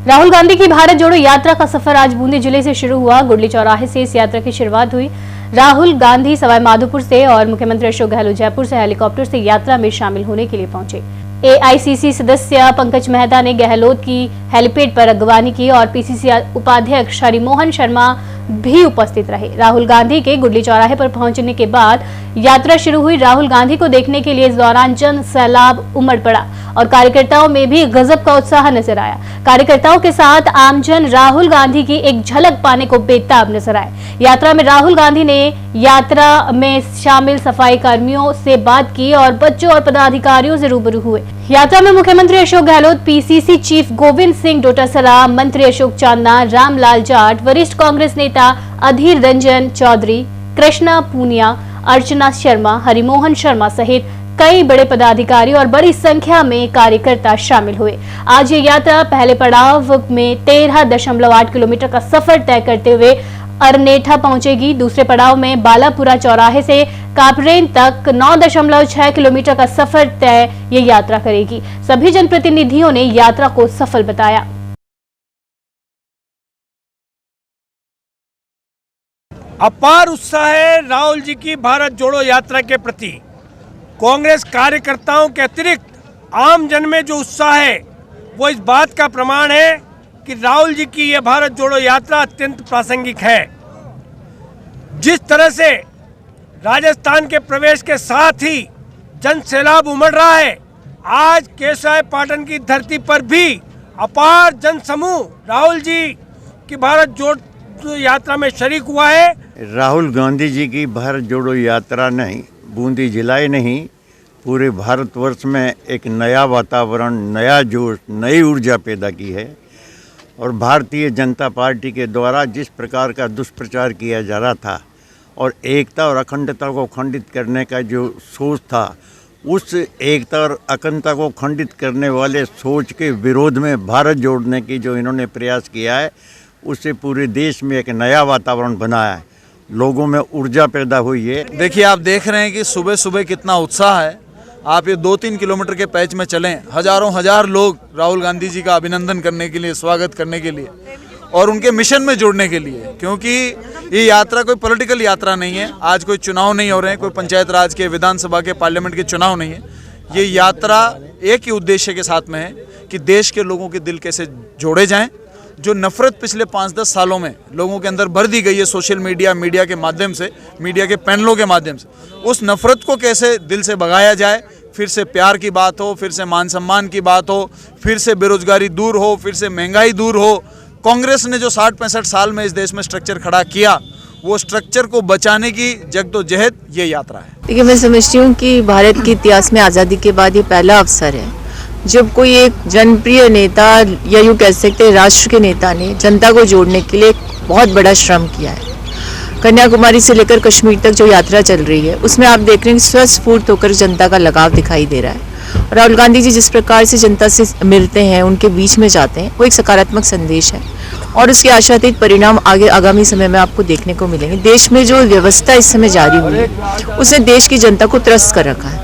राहुल गांधी की भारत जोड़ो यात्रा का सफर आज बूंदी जिले से शुरू हुआ। गुडली चौराहे से इस यात्रा की शुरुआत हुई। राहुल गांधी सवाई माधोपुर से और मुख्यमंत्री अशोक गहलोत जयपुर से हेलीकॉप्टर से यात्रा में शामिल होने के लिए पहुंचे। एआईसीसी सदस्य पंकज मेहता ने गहलोत की हेलीपैड पर अगवानी की और पीसीसी उपाध्यक्ष हरिमोहन शर्मा भी उपस्थित रहे। राहुल गांधी के गुडली चौराहे पर पहुंचने के बाद यात्रा शुरू हुई। राहुल गांधी को देखने के लिए इस दौरान जन सैलाब उमड़ पड़ा और कार्यकर्ताओं में भी गजब का उत्साह नजर आया। कार्यकर्ताओं के साथ आमजन राहुल गांधी की एक झलक पाने को बेताब नजर आए। यात्रा में राहुल गांधी ने यात्रा में शामिल सफाई कर्मियों से बात की और बच्चों और पदाधिकारियों से रूबरू हुए। यात्रा में मुख्यमंत्री अशोक गहलोत, पीसीसी चीफ गोविंद सिंह डोटासरा, मंत्री अशोक चांदना, रामलाल जाट, वरिष्ठ कांग्रेस नेता अधीर रंजन चौधरी, कृष्णा पूनिया, अर्चना शर्मा, हरिमोहन शर्मा सहित कई बड़े पदाधिकारी और बड़ी संख्या में कार्यकर्ता शामिल हुए। आज ये यात्रा पहले पड़ाव में 13.8 किलोमीटर का सफर तय करते हुए अरनेठा पहुंचेगी। दूसरे पड़ाव में बालापुरा चौराहे से कापरेन तक 9.6 किलोमीटर का सफर तय ये यात्रा करेगी। सभी जनप्रतिनिधियों ने यात्रा को सफल बताया। अपार उत्साह है राहुल जी की भारत जोड़ो यात्रा के प्रति। कांग्रेस कार्यकर्ताओं के अतिरिक्त आम जन में जो उत्साह है वो इस बात का प्रमाण है कि राहुल जी की यह भारत जोड़ो यात्रा अत्यंत प्रासंगिक है। जिस तरह से राजस्थान के प्रवेश के साथ ही जन सैलाब उमड़ रहा है, आज केशव पाटन की धरती पर भी अपार जन समूह राहुल जी की भारत जोड़ो यात्रा में शरीक हुआ है। राहुल गांधी जी की भारत जोड़ो यात्रा नहीं, बूंदी जिला ही नहीं, पूरे भारतवर्ष में एक नया वातावरण, नया जोश, नई ऊर्जा पैदा की है। और भारतीय जनता पार्टी के द्वारा जिस प्रकार का दुष्प्रचार किया जा रहा था और एकता और अखंडता को खंडित करने का जो सोच था, उस एकता और अखंडता को खंडित करने वाले सोच के विरोध में भारत जोड़ने की जो इन्होंने प्रयास किया है, उससे पूरे देश में एक नया वातावरण बनाया है, लोगों में ऊर्जा पैदा हुई है। देखिए, आप देख रहे हैं कि सुबह सुबह कितना उत्साह है। आप ये 2-3 किलोमीटर के पैच में चलें, हजारों हजार लोग राहुल गांधी जी का अभिनंदन करने के लिए, स्वागत करने के लिए और उनके मिशन में जुड़ने के लिए। क्योंकि ये यात्रा कोई पॉलिटिकल यात्रा नहीं है। आज कोई चुनाव नहीं हो रहे हैं, कोई पंचायत राज के, विधानसभा के, पार्लियामेंट के चुनाव नहीं है। ये यात्रा एक ही उद्देश्य के साथ में है कि देश के लोगों के दिल कैसे जोड़े जाएँ। जो नफरत पिछले 5-10 सालों में लोगों के अंदर भर दी गई है सोशल मीडिया के माध्यम से, मीडिया के पैनलों के माध्यम से, उस नफरत को कैसे दिल से भगाया जाए। फिर से प्यार की बात हो, फिर से मान सम्मान की बात हो, फिर से बेरोजगारी दूर हो, फिर से महंगाई दूर हो। कांग्रेस ने जो 60-65 साल में इस देश में स्ट्रक्चर खड़ा किया, वो स्ट्रक्चर को बचाने की जद्दोजहद ये यात्रा है। देखिए, मैं समझती हूँ कि भारत के इतिहास में आज़ादी के बाद ये पहला अवसर है जब कोई एक जनप्रिय नेता या यूँ कह सकते हैं राष्ट्र के नेता ने जनता को जोड़ने के लिए बहुत बड़ा श्रम किया है। कन्याकुमारी से लेकर कश्मीर तक जो यात्रा चल रही है, उसमें आप देख रहे हैं स्वस्फूर्त होकर जनता का लगाव दिखाई दे रहा है। और राहुल गांधी जी जिस प्रकार से जनता से मिलते हैं, उनके बीच में जाते हैं, वो एक सकारात्मक संदेश है और उसके आशातीत परिणाम आगामी समय में आपको देखने को मिलेंगे। देश में जो व्यवस्था इस समय जारी हुई है, उसने देश की जनता को त्रस्त कर रखा है।